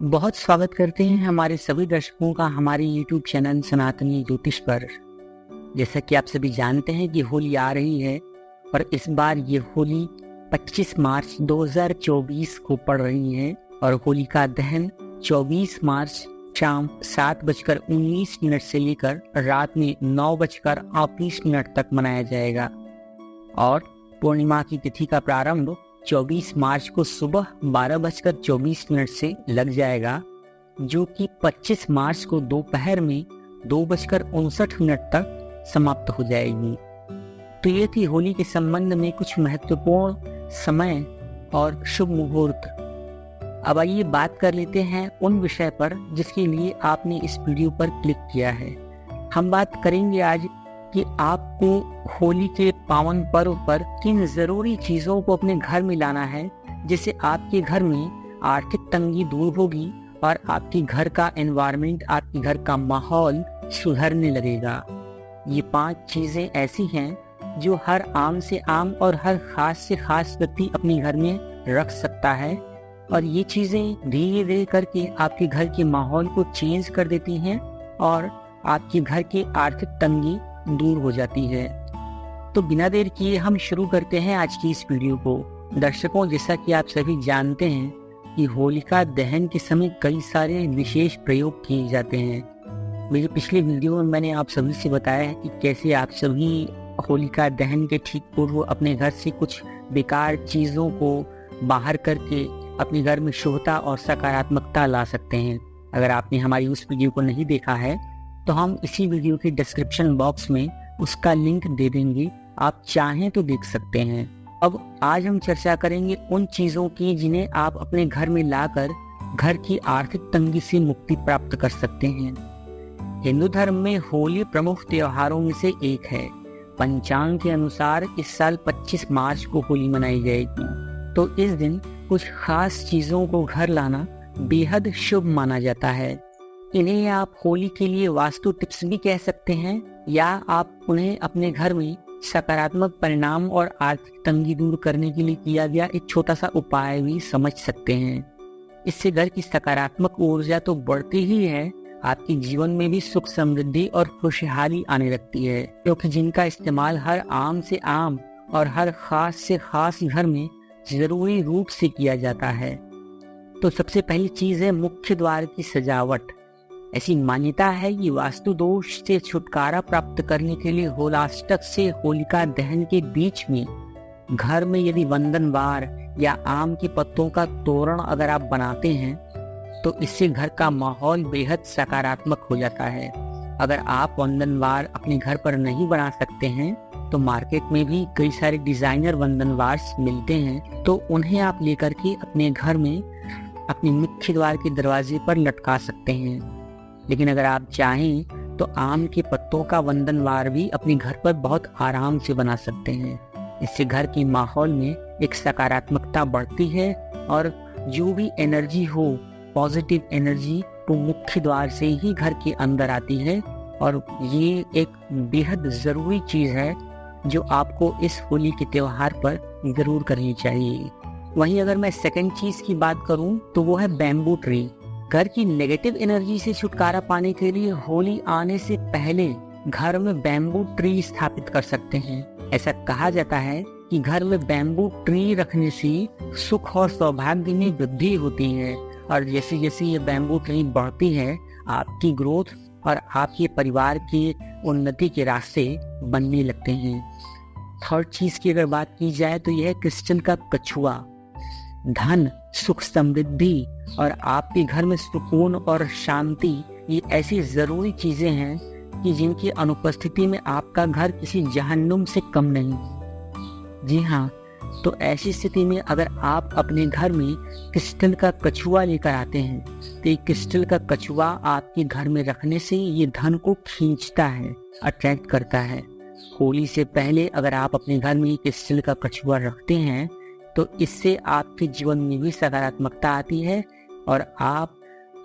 बहुत स्वागत करते हैं हमारे सभी दर्शकों का हमारे YouTube चैनल सनातनी ज्योतिष पर। जैसा कि आप सभी जानते हैं कि होली आ रही है और इस बार ये होली 25 मार्च 2024 को पड़ रही है और होलिका दहन 24 मार्च शाम 7:19 से लेकर रात में 9:38 तक मनाया जाएगा और पूर्णिमा की तिथि का प्रारंभ 24 मार्च को सुबह 12:24 से लग जाएगा, जो कि 25 मार्च को दोपहर में 2:59 तक समाप्त हो जाएगी। तो ये थी होली के संबंध में कुछ महत्वपूर्ण समय और शुभ मुहूर्त। अब आइए बात कर लेते हैं उन विषय पर जिसके लिए आपने इस वीडियो पर क्लिक किया है। हम बात करेंगे आज कि आपको होली के पावन पर्व पर किन जरूरी चीजों को अपने घर में लाना है, जिससे आपके घर में आर्थिक तंगी दूर होगी और आपके घर का एनवायरनमेंट, आपके घर का माहौल सुधरने लगेगा। ये 5 चीजें ऐसी हैं जो हर आम से आम और हर खास से खास व्यक्ति अपने घर में रख सकता है और ये चीजें धीरे धीरे करके आपके घर के माहौल को चेंज कर देती हैं और आपके घर की आर्थिक तंगी दूर हो जाती है। तो बिना देर किए हम शुरू करते हैं आज की इस वीडियो को। दर्शकों, जैसा कि आप सभी जानते हैं कि होलिका दहन के समय कई सारे विशेष प्रयोग किए जाते हैं। मेरे पिछले वीडियो में मैंने आप सभी से बताया है कि कैसे आप सभी होलिका दहन के ठीक पूर्व अपने घर से कुछ बेकार चीजों को बाहर करके अपने घर में शुभता और सकारात्मकता ला सकते हैं। अगर आपने हमारी उस वीडियो को नहीं देखा है तो हम इसी वीडियो के डिस्क्रिप्शन बॉक्स में उसका लिंक दे देंगे, आप चाहें तो देख सकते हैं। अब आज हम चर्चा करेंगे उन चीजों की जिन्हें आप अपने घर में लाकर घर की आर्थिक तंगी से मुक्ति प्राप्त कर सकते हैं। हिंदू धर्म में होली प्रमुख त्योहारों में से एक है। पंचांग के अनुसार इस साल 25 मार्च को होली मनाई जाएगी। तो इस दिन कुछ खास चीजों को घर लाना बेहद शुभ माना जाता है। इन्हें आप होली के लिए वास्तु टिप्स भी कह सकते हैं या आप उन्हें अपने घर में सकारात्मक परिणाम और आर्थिक तंगी दूर करने के लिए किया गया एक छोटा सा उपाय भी समझ सकते हैं। इससे घर की सकारात्मक ऊर्जा तो बढ़ती ही है, आपके जीवन में भी सुख समृद्धि और खुशहाली आने लगती है, क्योंकि जिनका इस्तेमाल हर आम से आम और हर खास से खास घर में जरूरी रूप से किया जाता है। तो सबसे पहली चीज है मुख्य द्वार की सजावट। ऐसी मान्यता है कि वास्तु दोष से छुटकारा प्राप्त करने के लिए होलाष्टक से होलिका दहन के बीच में घर में यदि वंदनवार या आम के पत्तों का तोरण अगर आप बनाते हैं तो इससे घर का माहौल बेहद सकारात्मक हो जाता है। अगर आप वंदनवार अपने घर पर नहीं बना सकते हैं तो मार्केट में भी कई सारे डिजाइनर वंदनवार मिलते हैं, तो उन्हें आप लेकर के अपने घर में अपने मुख्य द्वार के दरवाजे पर लटका सकते हैं। लेकिन अगर आप चाहें तो आम के पत्तों का वंदनवार भी अपने घर पर बहुत आराम से बना सकते हैं। इससे घर के माहौल में एक सकारात्मकता बढ़ती है और जो भी एनर्जी हो, पॉजिटिव एनर्जी, तो मुख्य द्वार से ही घर के अंदर आती है और ये एक बेहद जरूरी चीज है जो आपको इस होली के त्योहार पर जरूर करनी चाहिए। वहीं अगर मैं सेकंड चीज की बात करूं तो वो है बैम्बू ट्री। घर की नेगेटिव एनर्जी से छुटकारा पाने के लिए होली आने से पहले घर में बैम्बू ट्री स्थापित कर सकते हैं। ऐसा कहा जाता है कि घर में बैम्बू ट्री रखने से सुख और सौभाग्य में वृद्धि होती है और जैसे जैसे ये बैम्बू ट्री बढ़ती है आपकी ग्रोथ और आपके परिवार की उन्नति के रास्ते बनने लगते हैं। थर्ड चीज की अगर बात की जाए तो यह क्रिस्टल का कछुआ। धन, सुख, समृद्धि और आपके घर में सुकून और शांति, ये ऐसी जरूरी चीजें हैं कि जिनकी अनुपस्थिति में आपका घर किसी जहन्नुम से कम नहीं। जी हाँ, तो ऐसी स्थिति में अगर आप अपने घर में क्रिस्टल का कछुआ लेकर आते हैं तो ये क्रिस्टल का कछुआ आपके घर में रखने से ये धन को खींचता है, अट्रैक्ट करता है। होली से पहले अगर आप अपने घर में क्रिस्टल का कछुआ रखते हैं तो इससे आपके जीवन में भी सकारात्मकता आती है और आप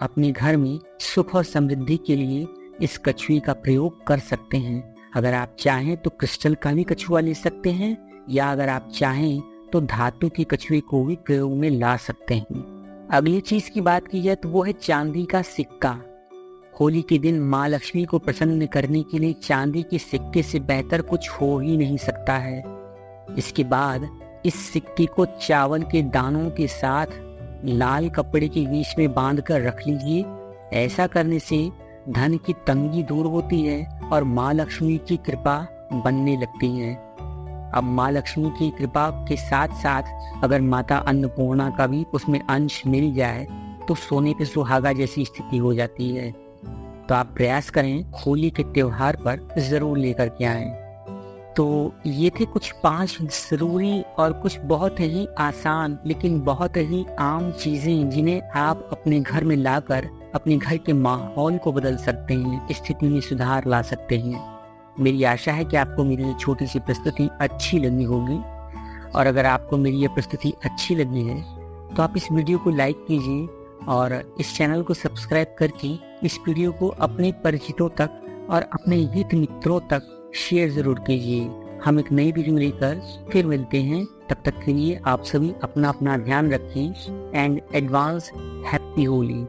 अपने घर में सुख और समृद्धि के लिए इस कछुए का प्रयोग कर सकते हैं। अगर आप चाहें तो क्रिस्टल का भी कछुआ ले सकते हैं या अगर आप चाहें तो धातु के कछुए को भी प्रयोग में ला सकते हैं। अगली चीज की बात की जाए तो वो है चांदी का सिक्का। होली के दिन माँ लक्ष्मी को प्रसन्न करने के लिए चांदी के सिक्के से बेहतर कुछ हो ही नहीं सकता है। इसके बाद इस सिक्के को चावल के दानों के साथ लाल कपड़े के बीच में बांधकर रख लीजिए। ऐसा करने से धन की तंगी दूर होती है और माँ लक्ष्मी की कृपा बनने लगती है। अब माँ लक्ष्मी की कृपा के साथ साथ अगर माता अन्नपूर्णा का भी उसमें अंश मिल जाए तो सोने पे सुहागा जैसी स्थिति हो जाती है। तो आप प्रयास करें होली के त्योहार पर जरूर लेकर के आएं। तो ये थे कुछ 5 जरूरी और कुछ बहुत ही आसान लेकिन बहुत ही आम चीजें जिन्हें आप अपने घर में लाकर अपने घर के माहौल को बदल सकते हैं, स्थिति में सुधार ला सकते हैं। मेरी आशा है कि आपको मेरी ये छोटी सी प्रस्तुति अच्छी लगी होगी, और अगर आपको मेरी ये प्रस्तुति अच्छी लगी है तो आप इस वीडियो को लाइक कीजिए और इस चैनल को सब्सक्राइब करके इस वीडियो को अपने परिचितों तक और अपने हित मित्रों तक शेयर जरूर कीजिए। हम एक नई वीडियो लेकर फिर मिलते हैं। तब तक के लिए आप सभी अपना ध्यान रखें एंड एडवांस हैप्पी होली।